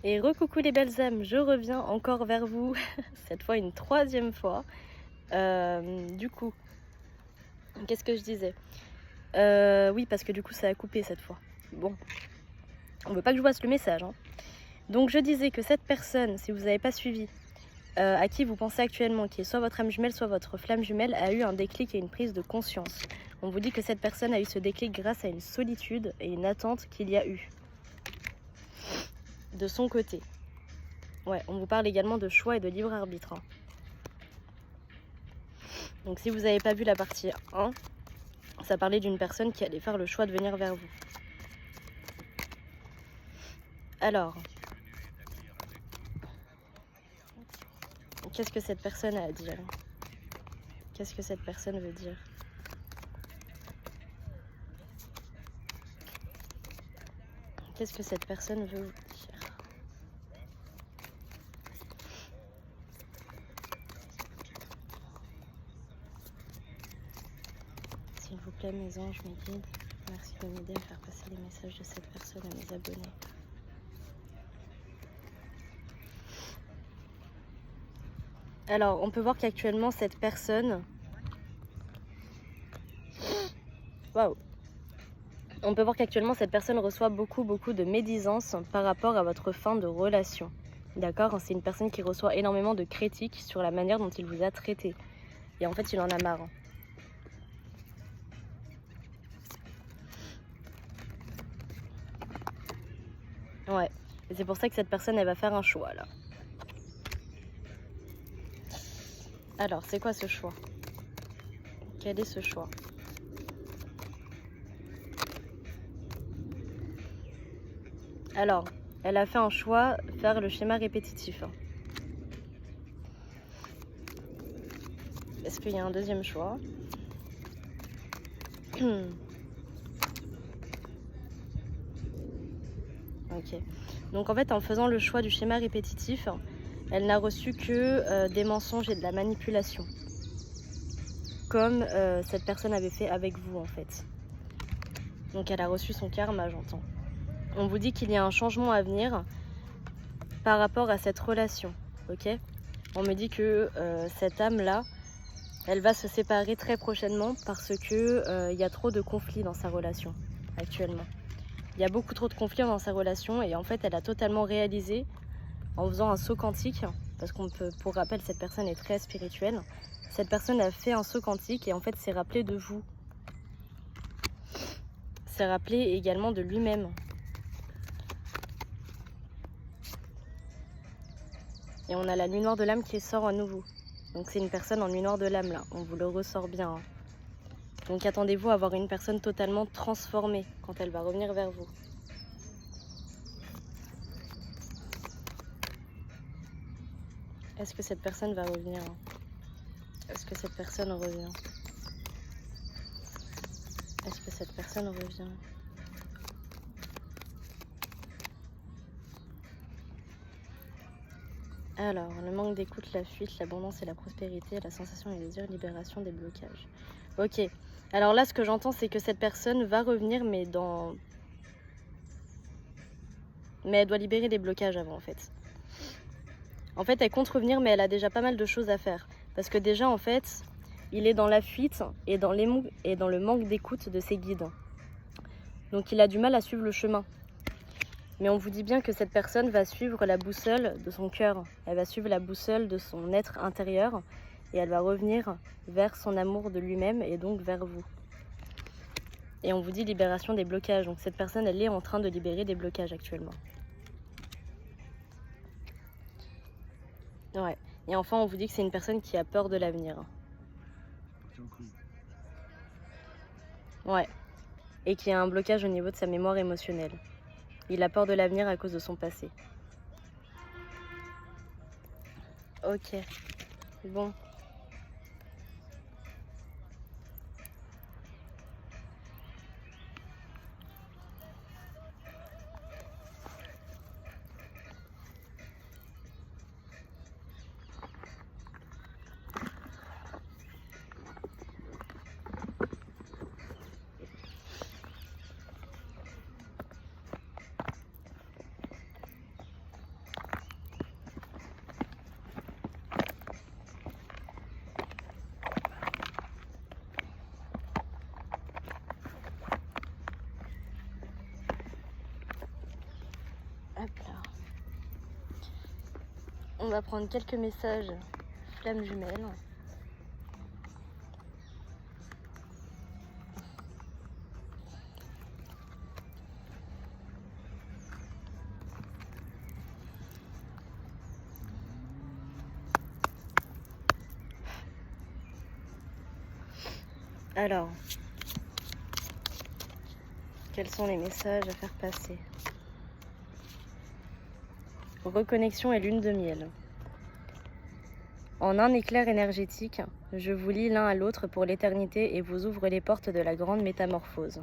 Et recoucou les belles âmes, je reviens encore vers vous, cette fois une troisième fois. Du coup, qu'est-ce que je disais? Oui, parce que du coup ça a coupé cette fois. Bon, on veut pas que je voie le message, hein. Donc je disais que cette personne, si vous n'avez pas suivi, à qui vous pensez actuellement, qui est soit votre âme jumelle, soit votre flamme jumelle, a eu un déclic et une prise de conscience. On vous dit que cette personne a eu ce déclic grâce à une solitude et une attente qu'il y a eu de son côté. Ouais, on vous parle également de choix et de libre arbitre, hein. Donc si vous n'avez pas vu la partie 1, ça parlait d'une personne qui allait faire le choix de venir vers vous. Alors, qu'est-ce que cette personne a à dire? Qu'est-ce que cette personne veut dire? Qu'est-ce que cette personne veut vous dire? S'il vous plaît, mes anges, mes guides, merci de m'aider à faire passer les messages de cette personne à mes abonnés. Alors, on peut voir qu'actuellement, cette personne... Waouh! On peut voir qu'actuellement, cette personne reçoit beaucoup de médisance par rapport à votre fin de relation. D'accord? C'est une personne qui reçoit énormément de critiques sur la manière dont il vous a traité. Et en fait, il en a marre. Ouais. Et c'est pour ça que cette personne, elle va faire un choix, là. Alors, c'est quoi ce choix? Quel est ce choix? Alors, elle a fait un choix, faire le schéma répétitif. Est-ce qu'il y a un deuxième choix? Ok. Donc en fait, en faisant le choix du schéma répétitif, elle n'a reçu que des mensonges et de la manipulation. Comme cette personne avait fait avec vous en fait. Donc elle a reçu son karma, j'entends. On vous dit qu'il y a un changement à venir par rapport à cette relation, ok? On me dit que cette âme-là, elle va se séparer très prochainement parce que y a trop de conflits dans sa relation actuellement. Il y a beaucoup trop de conflits dans sa relation et en fait, elle a totalement réalisé en faisant un saut quantique, parce qu'on peut, pour rappel, cette personne est très spirituelle. Cette personne a fait un saut quantique et en fait s'est rappelé de vous. S'est rappelé également de lui-même. Et on a la nuit noire de l'âme qui sort à nouveau. Donc c'est une personne en nuit noire de l'âme là, on vous le ressort bien, hein. Donc attendez-vous à avoir une personne totalement transformée quand elle va revenir vers vous. Est-ce que cette personne va revenir? Est-ce que cette personne revient? Est-ce que cette personne revient? Alors, le manque d'écoute, la fuite, l'abondance et la prospérité, la sensation et le désir, libération des blocages. Ok. Alors là, ce que j'entends, c'est que cette personne va revenir, mais elle doit libérer des blocages avant, en fait. En fait, elle compte revenir, mais elle a déjà pas mal de choses à faire. Parce que déjà, en fait, il est dans la fuite et dans le manque d'écoute de ses guides. Donc il a du mal à suivre le chemin. Mais on vous dit bien que cette personne va suivre la boussole de son cœur. Elle va suivre la boussole de son être intérieur et elle va revenir vers son amour de lui-même et donc vers vous. Et on vous dit libération des blocages. Donc cette personne, elle est en train de libérer des blocages actuellement. Ouais. Et enfin, on vous dit que c'est une personne qui a peur de l'avenir. Ouais. Et qui a un blocage au niveau de sa mémoire émotionnelle. Il a peur de l'avenir à cause de son passé. Ok. Bon. Hop là. On va prendre quelques messages flammes jumelles. Alors, quels sont les messages à faire passer? Reconnexion et lune de miel. En un éclair énergétique, je vous lie l'un à l'autre pour l'éternité et vous ouvre les portes de la grande métamorphose.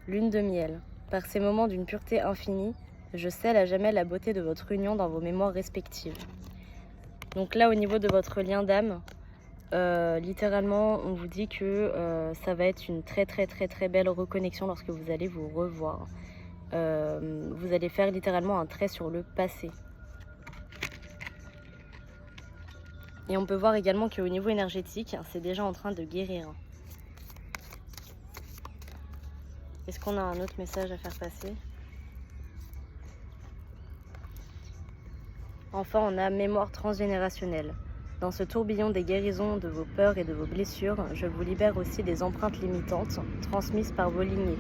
Lune de miel. Par ces moments d'une pureté infinie, je scelle à jamais la beauté de votre union dans vos mémoires respectives. Donc là, au niveau de votre lien d'âme, littéralement, on vous dit que ça va être une très belle reconnexion lorsque vous allez vous revoir. Vous allez faire littéralement un trait sur le passé. Et on peut voir également qu'au niveau énergétique, c'est déjà en train de guérir. Est-ce qu'on a un autre message à faire passer? Enfin, on a mémoire transgénérationnelle. Dans ce tourbillon des guérisons de vos peurs et de vos blessures, je vous libère aussi des empreintes limitantes transmises par vos lignées.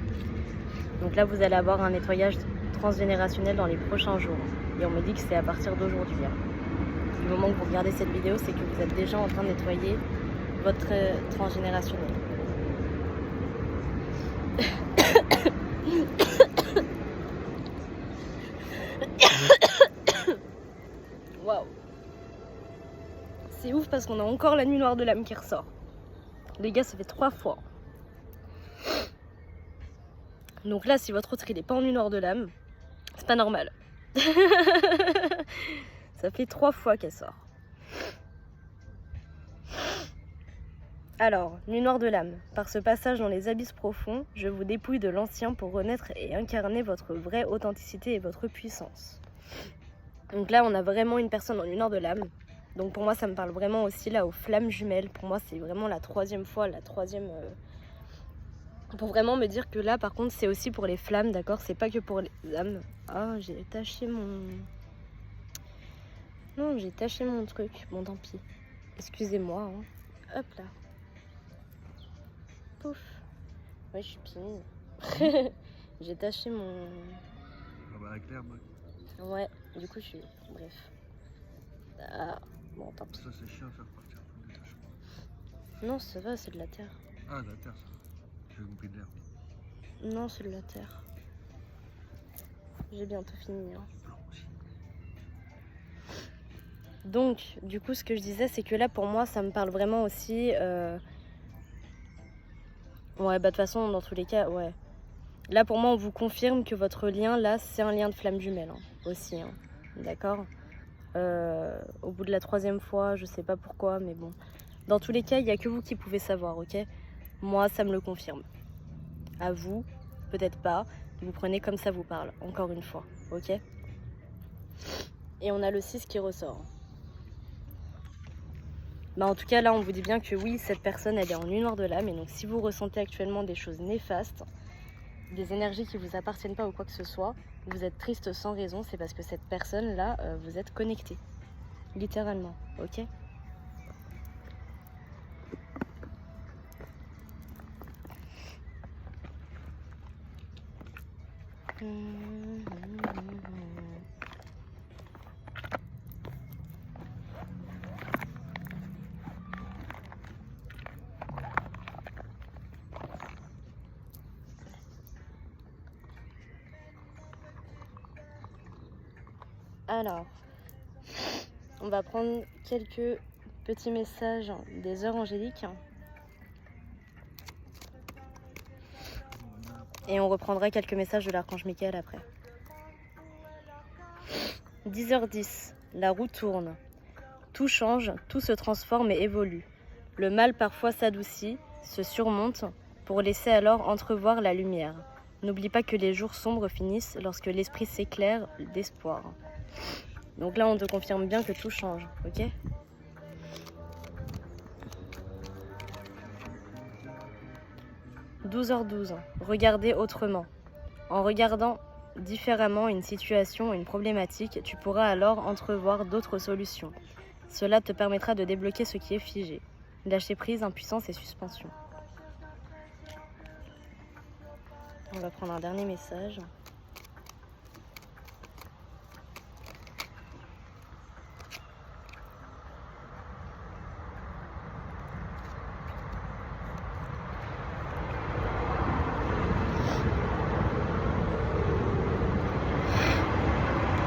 Donc là, vous allez avoir un nettoyage transgénérationnel dans les prochains jours. Et on me dit que c'est à partir d'aujourd'hui. Du moment que vous regardez cette vidéo, c'est que vous êtes déjà en train de nettoyer votre transgénérationnel. Waouh! C'est ouf parce qu'on a encore la nuit noire de l'âme qui ressort. Les gars, ça fait 3 fois. Donc là, si votre autre il est pas en nuit noire de l'âme, c'est pas normal. Ça fait 3 fois qu'elle sort. Alors, nuit noire de l'âme. Par ce passage dans les abysses profonds, je vous dépouille de l'ancien pour renaître et incarner votre vraie authenticité et votre puissance. Donc là, on a vraiment une personne en nuit noire de l'âme. Donc pour moi, ça me parle vraiment aussi là aux flammes jumelles. Pour moi, c'est vraiment la 3e fois, pour vraiment me dire que là, par contre, c'est aussi pour les flammes, d'accord? C'est pas que pour les âmes. Ah, j'ai taché mon... Non, j'ai taché mon truc. Bon, tant pis. Excusez-moi. Hein. Hop là. Pouf. Ouais, je suis pine. J'ai taché mon... Ah bah clair, moi. Ouais, du coup, je suis... Bref. Ah, bon, tant pis. Ça, c'est chiant à faire partir tout le détachement. Non, ça va, c'est de la terre. Ah, de la terre, ça. J'ai compris de l'air. Non, c'est de la terre. J'ai bientôt fini. Hein. Donc, du coup, ce que je disais, c'est que là, pour moi, ça me parle vraiment aussi... Ouais, bah de toute façon, dans tous les cas, ouais. Là, pour moi, on vous confirme que votre lien, là, c'est un lien de flamme jumelle, hein, aussi. Hein. D'accord? Au bout de la 3e fois, je sais pas pourquoi, mais bon. Dans tous les cas, il n'y a que vous qui pouvez savoir, ok? Moi, ça me le confirme. À vous, peut-être pas. Vous prenez comme ça vous parle, encore une fois, ok? Et on a le 6 qui ressort. Bah en tout cas, là, on vous dit bien que oui, cette personne, elle est en nuit noire de l'âme. Et donc, si vous ressentez actuellement des choses néfastes, des énergies qui vous appartiennent pas ou quoi que ce soit, vous êtes triste sans raison, c'est parce que cette personne-là, vous êtes connecté. Littéralement, ok? Alors, on va prendre quelques petits messages des heures angéliques. Et on reprendra quelques messages de l'archange Michael après. 10h10, la roue tourne. Tout change, tout se transforme et évolue. Le mal parfois s'adoucit, se surmonte, pour laisser alors entrevoir la lumière. N'oublie pas que les jours sombres finissent lorsque l'esprit s'éclaire d'espoir. Donc là, on te confirme bien que tout change, ok? « 12h12, regardez autrement. En regardant différemment une situation, une problématique, tu pourras alors entrevoir d'autres solutions. Cela te permettra de débloquer ce qui est figé. Lâcher prise, impuissance et suspension. On va prendre un dernier message.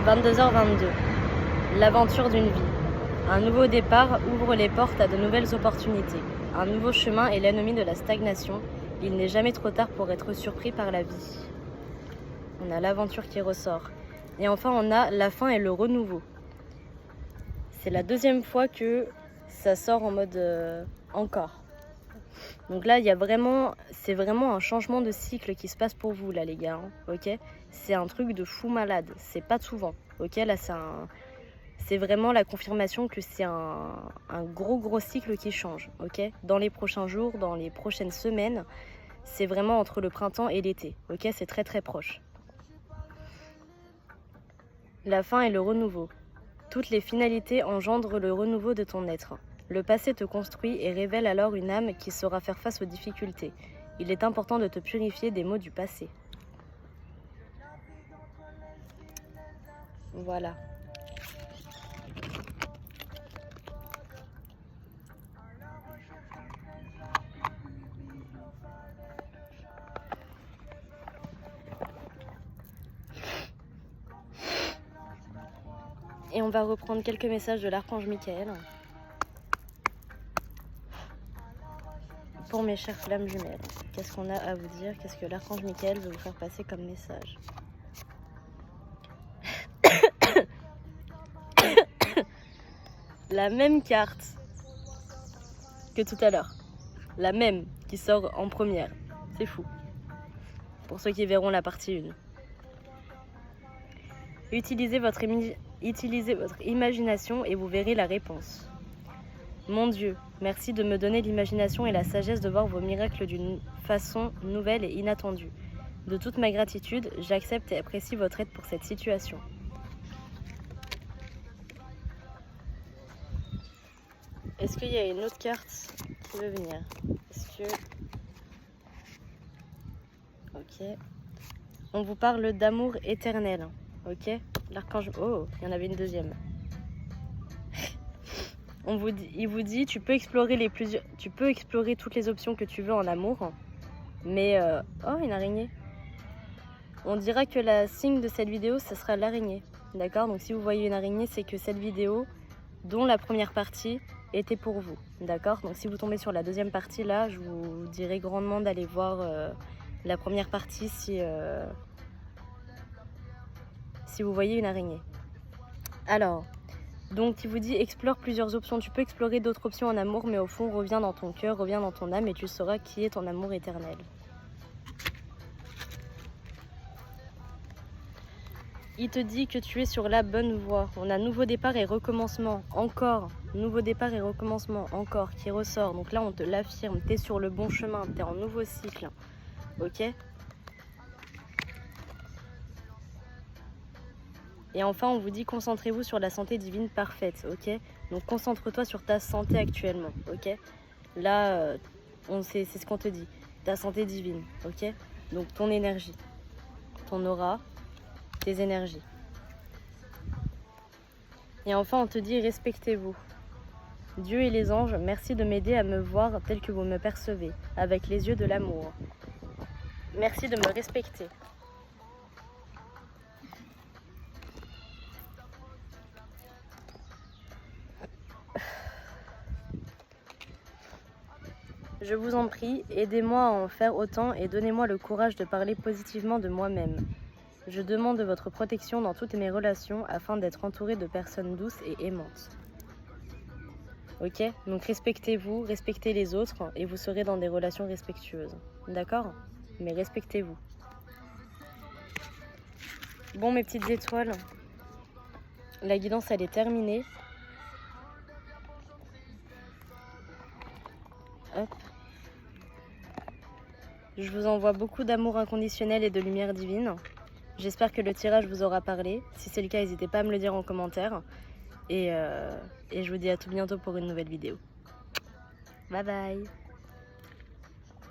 « 22h22. L'aventure d'une vie. Un nouveau départ ouvre les portes à de nouvelles opportunités. Un nouveau chemin est l'ennemi de la stagnation. Il n'est jamais trop tard pour être surpris par la vie. » On a l'aventure qui ressort. Et enfin, on a la fin et le renouveau. C'est la deuxième fois que ça sort en mode encore. Donc là, c'est vraiment un changement de cycle qui se passe pour vous, là, les gars. Hein, ok ? C'est un truc de fou malade. C'est pas souvent. Ok ? Là, c'est vraiment la confirmation que c'est un gros cycle qui change. Ok ? Dans les prochains jours, dans les prochaines semaines, c'est vraiment entre le printemps et l'été. Ok ? C'est très proche. La fin et le renouveau. Toutes les finalités engendrent le renouveau de ton être. Le passé te construit et révèle alors une âme qui saura faire face aux difficultés. Il est important de te purifier des maux du passé. Voilà. Et on va reprendre quelques messages de l'archange Michael. Pour mes chères flammes jumelles, qu'est-ce qu'on a à vous dire? Qu'est-ce que l'archange Michael veut vous faire passer comme message? La même carte que tout à l'heure. La même qui sort en première. C'est fou. Pour ceux qui verront la partie 1. Utilisez votre imagination et vous verrez la réponse. Mon Dieu, merci de me donner l'imagination et la sagesse de voir vos miracles d'une façon nouvelle et inattendue. De toute ma gratitude, j'accepte et apprécie votre aide pour cette situation. Est-ce qu'il y a une autre carte qui veut venir? Est-ce que... Ok. On vous parle d'amour éternel. Ok. L'archange... Oh, il y en avait une deuxième. Il vous dit, tu peux explorer toutes les options que tu veux en amour, mais oh, une araignée. On dira que la signe de cette vidéo, ça sera l'araignée, d'accord? Donc si vous voyez une araignée, c'est que cette vidéo, dont la première partie, était pour vous, d'accord? Donc si vous tombez sur la deuxième partie, là, je vous dirais grandement d'aller voir la première partie si vous voyez une araignée. Alors... Donc il vous dit explore plusieurs options. Tu peux explorer d'autres options en amour, mais au fond reviens dans ton cœur, reviens dans ton âme et tu sauras qui est ton amour éternel. Il te dit que tu es sur la bonne voie. On a nouveau départ et recommencement, encore. Nouveau départ et recommencement, encore, qui ressort. Donc là on te l'affirme, tu es sur le bon chemin, tu es en nouveau cycle. Ok ? Et enfin, on vous dit concentrez-vous sur la santé divine parfaite, ok? Donc concentre-toi sur ta santé actuellement, ok? Là, c'est ce qu'on te dit, ta santé divine, ok? Donc ton énergie, ton aura, tes énergies. Et enfin, on te dit respectez-vous. Dieu et les anges, merci de m'aider à me voir tel que vous me percevez, avec les yeux de l'amour. Merci de me respecter. Je vous en prie, aidez-moi à en faire autant et donnez-moi le courage de parler positivement de moi-même. Je demande votre protection dans toutes mes relations afin d'être entourée de personnes douces et aimantes. Ok? Donc respectez-vous, respectez les autres et vous serez dans des relations respectueuses. D'accord? Mais respectez-vous. Bon mes petites étoiles, la guidance elle est terminée. Hop. Je vous envoie beaucoup d'amour inconditionnel et de lumière divine. J'espère que le tirage vous aura parlé. Si c'est le cas, n'hésitez pas à me le dire en commentaire. Et je vous dis à tout bientôt pour une nouvelle vidéo. Bye bye.